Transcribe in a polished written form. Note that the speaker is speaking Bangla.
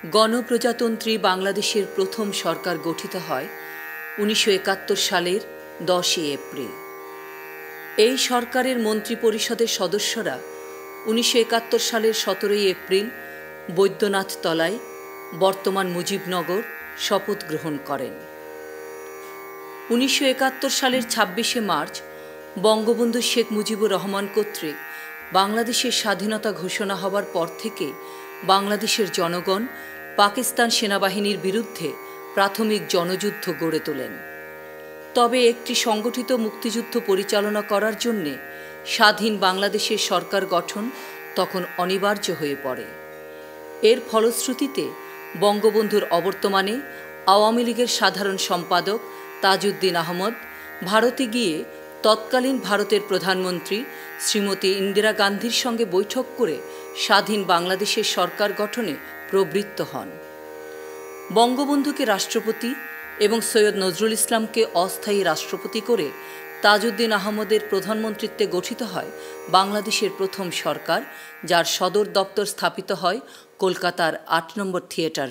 গণপ্রজাতন্ত্রী বাংলাদেশের প্রথম সরকার গঠিত হয় ১৯৭১ সালের ১০ এপ্রিল। এই সরকারের মন্ত্রিপরিষদের সদস্যরা ১৯৭১ সালের ১৭ এপ্রিল বৈদ্যনাথ তলায়, বর্তমান মুজিবনগর, শপথ গ্রহণ করেন। ১৯৭১ সালের ২৬ মার্চ বঙ্গবন্ধু শেখ মুজিবুর রহমান কর্তৃক বাংলাদেশের স্বাধীনতা ঘোষণা হবার পর থেকে বাংলাদেশের জনগণ পাকিস্তান সেনাবাহিনীর বিরুদ্ধে প্রাথমিক জনযুদ্ধ গড়ে তোলেন। তবে একটি সংগঠিত মুক্তিযুদ্ধ পরিচালনা করার জন্যে স্বাধীন বাংলাদেশের সরকার গঠন তখন অনিবার্য হয়ে পড়ে। এর ফলশ্রুতিতে বঙ্গবন্ধুর অবর্তমানে আওয়ামী লীগের সাধারণ সম্পাদক তাজউদ্দিন আহমদ ভারতে গিয়ে তৎকালীন ভারতের প্রধানমন্ত্রী শ্রীমতী ইন্দিরা গান্ধীর সঙ্গে বৈঠক করে স্বাধীন বাংলাদেশের সরকার গঠনে প্রবৃত্ত হন। বঙ্গবন্ধুকে রাষ্ট্রপতি এবং সৈয়দ নজরুল ইসলামকে অস্থায়ী রাষ্ট্রপতি করে তাজউদ্দিন আহমদের প্রধানমন্ত্রীত্বে গঠিত হয় বাংলাদেশের প্রথম সরকার, যার সদর দপ্তর স্থাপিত হয় কলকাতার ৮ নম্বর থিয়েটার